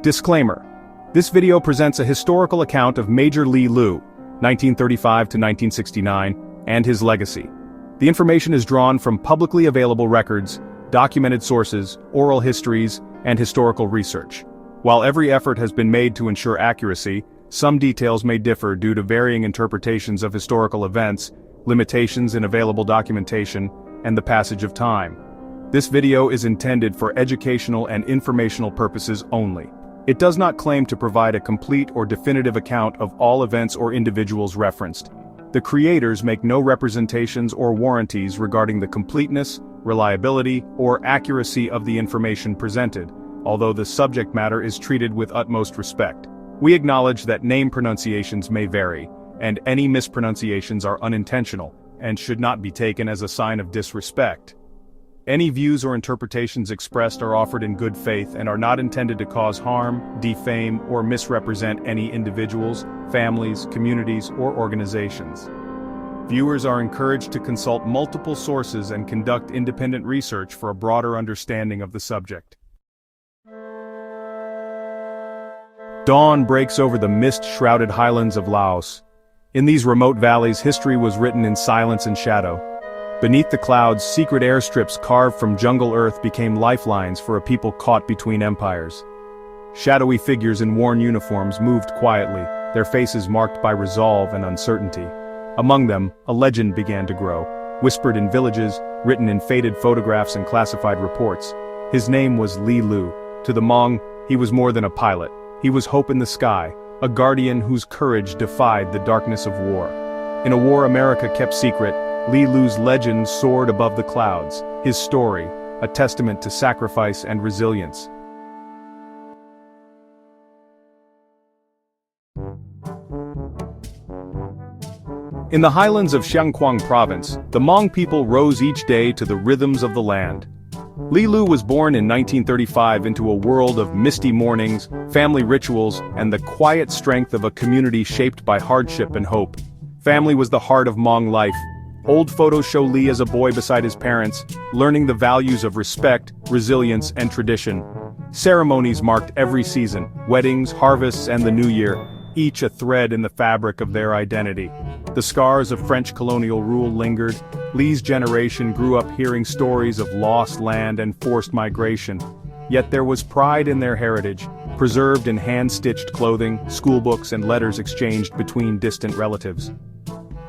Disclaimer. This video presents a historical account of Major Lee Lu, 1935 to 1969, and his legacy. The information is drawn from publicly available records, documented sources, oral histories, and historical research. While every effort has been made to ensure accuracy, some details may differ due to varying interpretations of historical events, limitations in available documentation, and the passage of time. This video is intended for educational and informational purposes only. It does not claim to provide a complete or definitive account of all events or individuals referenced. The creators make no representations or warranties regarding the completeness, reliability, or accuracy of the information presented, although the subject matter is treated with utmost respect. We acknowledge that name pronunciations may vary, and any mispronunciations are unintentional, and should not be taken as a sign of disrespect. Any views or interpretations expressed are offered in good faith and are not intended to cause harm, defame, or misrepresent any individuals, families, communities, or organizations. Viewers are encouraged to consult multiple sources and conduct independent research for a broader understanding of the subject. Dawn breaks over the mist-shrouded highlands of Laos. In these remote valleys, history was written in silence and shadow. Beneath the clouds, secret airstrips carved from jungle earth became lifelines for a people caught between empires. Shadowy figures in worn uniforms moved quietly, their faces marked by resolve and uncertainty. Among them, a legend began to grow, whispered in villages, written in faded photographs and classified reports. His name was Lee Lu. To the Hmong, he was more than a pilot. He was hope in the sky, a guardian whose courage defied the darkness of war. In a war America kept secret, Lee Lu's legend soared above the clouds, his story, a testament to sacrifice and resilience. In the highlands of Xiangkwang province, the Hmong people rose each day to the rhythms of the land. Lee Lu was born in 1935 into a world of misty mornings, family rituals, and the quiet strength of a community shaped by hardship and hope. Family was the heart of Hmong life. Old photos show Lee as a boy beside his parents, learning the values of respect, resilience, and tradition. Ceremonies marked every season, weddings, harvests, and the new year, each a thread in the fabric of their identity. The scars of French colonial rule lingered. Lee's generation grew up hearing stories of lost land and forced migration. Yet there was pride in their heritage, preserved in hand-stitched clothing, schoolbooks, and letters exchanged between distant relatives.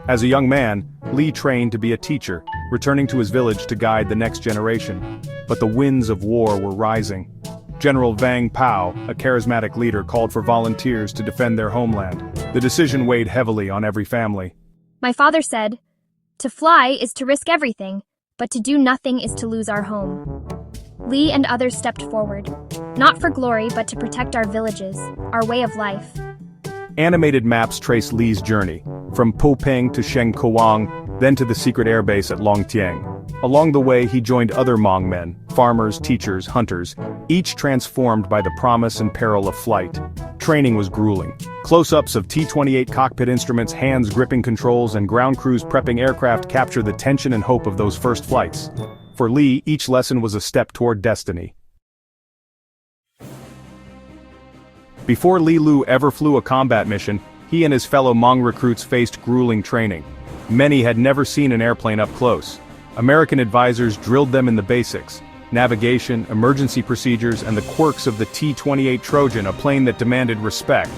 As a young man, Lee trained to be a teacher, returning to his village to guide the next generation. But the winds of war were rising. General Vang Pao, a charismatic leader, called for volunteers to defend their homeland. The decision weighed heavily on every family. My father said, "To fly is to risk everything, but to do nothing is to lose our home." Lee and others stepped forward, not for glory but to protect our villages, our way of life. Animated maps trace Lee's journey, from Popeng to Shengkowang, then to the secret airbase at Longtieng. Along the way he joined other Hmong men, farmers, teachers, hunters, each transformed by the promise and peril of flight. Training was grueling. Close-ups of T-28 cockpit instruments, hands gripping controls, and ground crews prepping aircraft capture the tension and hope of those first flights. For Lee, each lesson was a step toward destiny. Before Lee Lu ever flew a combat mission, he and his fellow Hmong recruits faced grueling training. Many had never seen an airplane up close. American advisors drilled them in the basics: navigation, emergency procedures, and the quirks of the T-28 Trojan, a plane that demanded respect.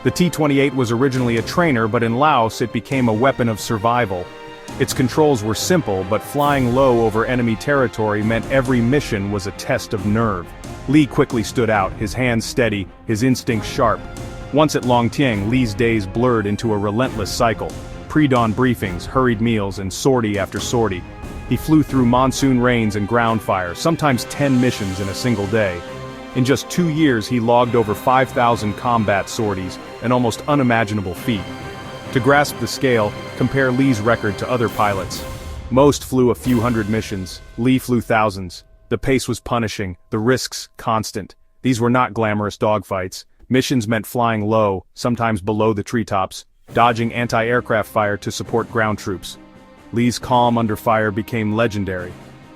The T-28 was originally a trainer, but in Laos it became a weapon of survival. Its controls were simple, but flying low over enemy territory meant every mission was a test of nerve. Lee quickly stood out, his hands steady, his instincts sharp. Once at Longtieng, Lee's days blurred into a relentless cycle. Pre-dawn briefings, hurried meals, and sortie after sortie. He flew through monsoon rains and ground fire, sometimes 10 missions in a single day. In just 2 years he logged over 5,000 combat sorties, an almost unimaginable feat. To grasp the scale, compare Lee's record to other pilots. Most flew a few hundred missions, Lee flew thousands. The pace was punishing, the risks constant. These were not glamorous dogfights. Missions meant flying low, sometimes below the treetops, dodging anti-aircraft fire to support ground troops. Lee's calm under fire became legendary.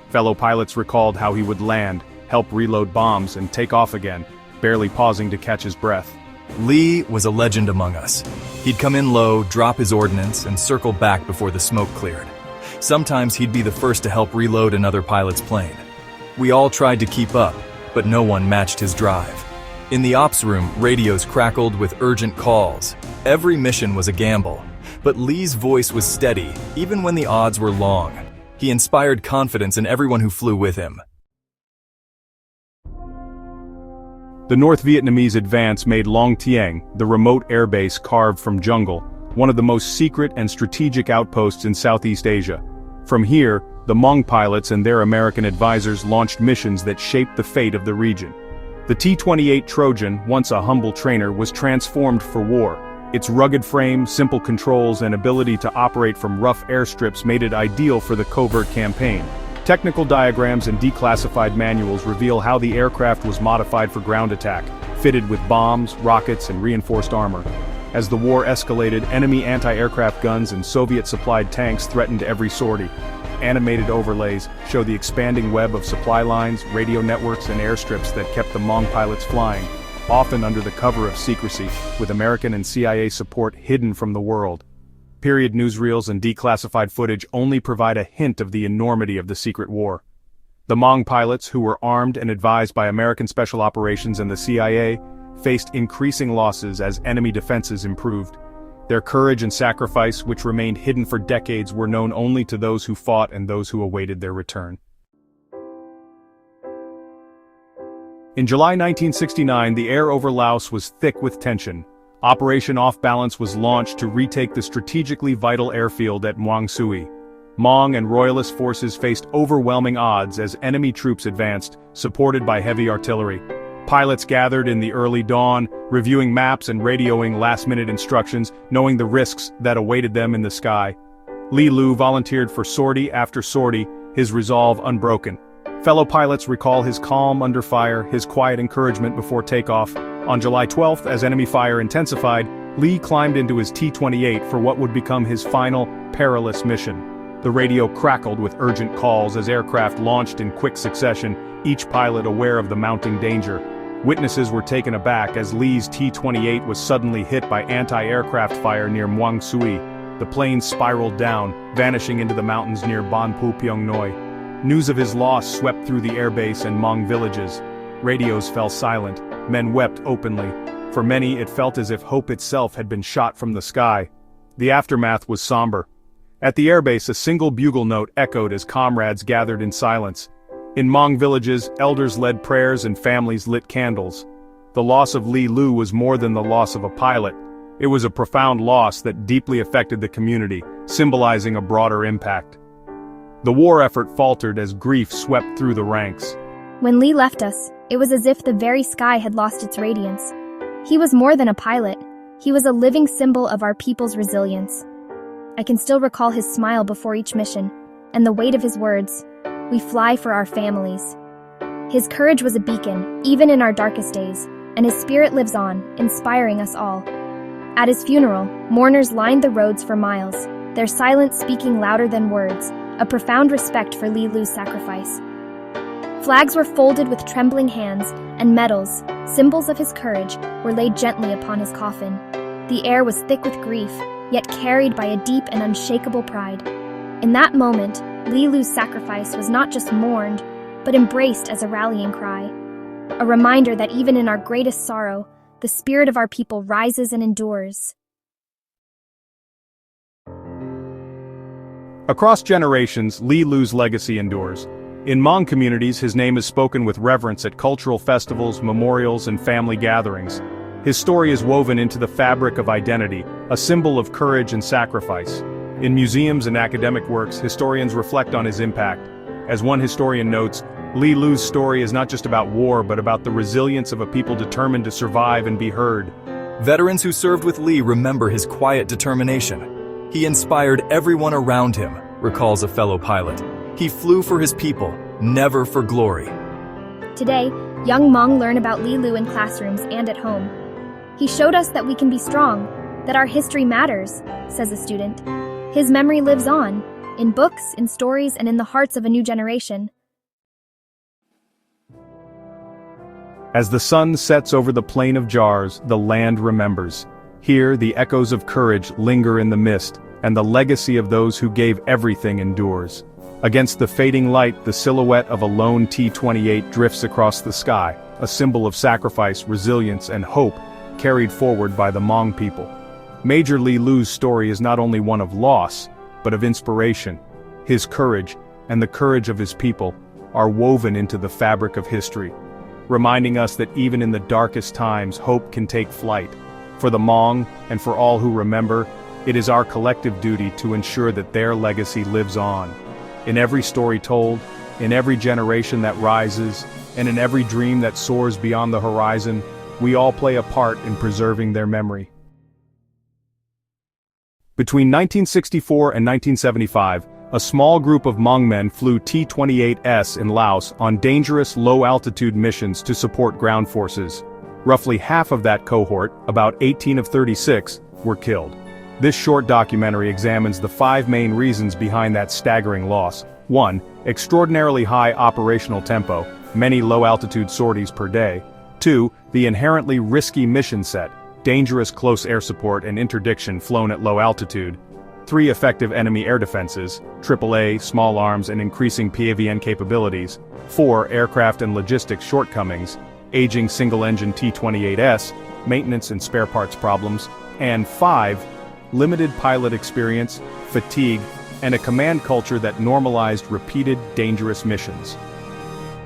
Fellow pilots recalled how he would land, help reload bombs, and take off again, barely pausing to catch his breath. Lee was a legend among us. He'd come in low, drop his ordnance, and circle back before the smoke cleared. Sometimes he'd be the first to help reload another pilot's plane. We all tried to keep up, but no one matched his drive. In the ops room, radios crackled with urgent calls. Every mission was a gamble, but Lee's voice was steady, even when the odds were long. He inspired confidence in everyone who flew with him. The North Vietnamese advance made Long Tieng, the remote airbase carved from jungle, one of the most secret and strategic outposts in Southeast Asia. From here, the Hmong pilots and their American advisors launched missions that shaped the fate of the region. The T-28 Trojan, once a humble trainer, was transformed for war. Its rugged frame, simple controls, and ability to operate from rough airstrips made it ideal for the covert campaign. Technical diagrams and declassified manuals reveal how the aircraft was modified for ground attack, fitted with bombs, rockets, and reinforced armor. As the war escalated, enemy anti-aircraft guns and Soviet-supplied tanks threatened every sortie. Animated overlays show the expanding web of supply lines, radio networks, and airstrips that kept the Hmong pilots flying, often under the cover of secrecy, with American and CIA support hidden from the world. Period newsreels and declassified footage only provide a hint of the enormity of the secret war. The Hmong pilots, who were armed and advised by American Special Operations and the CIA, faced increasing losses as enemy defenses improved. Their courage and sacrifice, which remained hidden for decades, were known only to those who fought and those who awaited their return. In July 1969, the air over Laos was thick with tension. Operation Off Balance was launched to retake the strategically vital airfield at Muang Sui. Hmong and Royalist forces faced overwhelming odds as enemy troops advanced, supported by heavy artillery. Pilots gathered in the early dawn, reviewing maps and radioing last-minute instructions, knowing the risks that awaited them in the sky. Li Lu volunteered for sortie after sortie, his resolve unbroken. Fellow pilots recall his calm under fire, his quiet encouragement before takeoff. On July 12th, as enemy fire intensified, Lee climbed into his T-28 for what would become his final, perilous mission. The radio crackled with urgent calls as aircraft launched in quick succession, each pilot aware of the mounting danger. Witnesses were taken aback as Lee's T-28 was suddenly hit by anti-aircraft fire near Muang Sui. The plane spiraled down, vanishing into the mountains near Ban Pu Pyong Noi. News of his loss swept through the airbase and Hmong villages. Radios fell silent. Men wept openly. For many, it felt as if hope itself had been shot from the sky. The aftermath was somber. At the airbase, a single bugle note echoed as comrades gathered in silence. In Hmong villages, elders led prayers and families lit candles. The loss of Li Lu was more than the loss of a pilot. It was a profound loss that deeply affected the community, symbolizing a broader impact. The war effort faltered as grief swept through the ranks. When Lee left us, it was as if the very sky had lost its radiance. He was more than a pilot. He was a living symbol of our people's resilience. I can still recall his smile before each mission, and the weight of his words, "We fly for our families." His courage was a beacon, even in our darkest days, and his spirit lives on, inspiring us all. At his funeral, mourners lined the roads for miles, their silence speaking louder than words, a profound respect for Li Lu's sacrifice. Flags were folded with trembling hands, and medals, symbols of his courage, were laid gently upon his coffin. The air was thick with grief, yet carried by a deep and unshakable pride. In that moment, Li Lu's sacrifice was not just mourned, but embraced as a rallying cry. A reminder that even in our greatest sorrow, the spirit of our people rises and endures. Across generations, Li Lu's legacy endures. In Hmong communities, his name is spoken with reverence at cultural festivals, memorials, and family gatherings. His story is woven into the fabric of identity, a symbol of courage and sacrifice. In museums and academic works, historians reflect on his impact. As one historian notes, Li Lu's story is not just about war, but about the resilience of a people determined to survive and be heard. Veterans who served with Lee remember his quiet determination. He inspired everyone around him, recalls a fellow pilot. He flew for his people, never for glory. Today, young Hmong learn about Li Lu in classrooms and at home. He showed us that we can be strong, that our history matters, says a student. His memory lives on, in books, in stories, and in the hearts of a new generation. As the sun sets over the plain of jars, the land remembers. Here, the echoes of courage linger in the mist, and the legacy of those who gave everything endures. Against the fading light, the silhouette of a lone T-28 drifts across the sky, a symbol of sacrifice, resilience, and hope carried forward by the Hmong people. Major Lee Lu's story is not only one of loss, but of inspiration. His courage, and the courage of his people, are woven into the fabric of history, reminding us that even in the darkest times, hope can take flight. For the Hmong, and for all who remember, it is our collective duty to ensure that their legacy lives on. In every story told, in every generation that rises, and in every dream that soars beyond the horizon, we all play a part in preserving their memory. Between 1964 and 1975, a small group of Hmong men flew T-28s in Laos on dangerous low-altitude missions to support ground forces. Roughly half of that cohort, about 18 of 36, were killed. This short documentary examines the 5 main reasons behind that staggering loss. 1. Extraordinarily high operational tempo, many low-altitude sorties per day. 2. The inherently risky mission set, dangerous close air support and interdiction flown at low altitude. 3. Effective enemy air defenses, AAA, small arms and increasing PAVN capabilities. 4. Aircraft and logistics shortcomings, aging single-engine T-28s, maintenance and spare parts problems. And 5. Limited pilot experience, fatigue, and a command culture that normalized repeated, dangerous missions.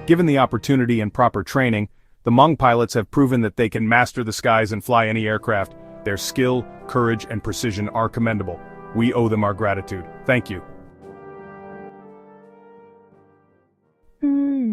Given the opportunity and proper training, the Hmong pilots have proven that they can master the skies and fly any aircraft. Their skill, courage, and precision are commendable. We owe them our gratitude. Thank you.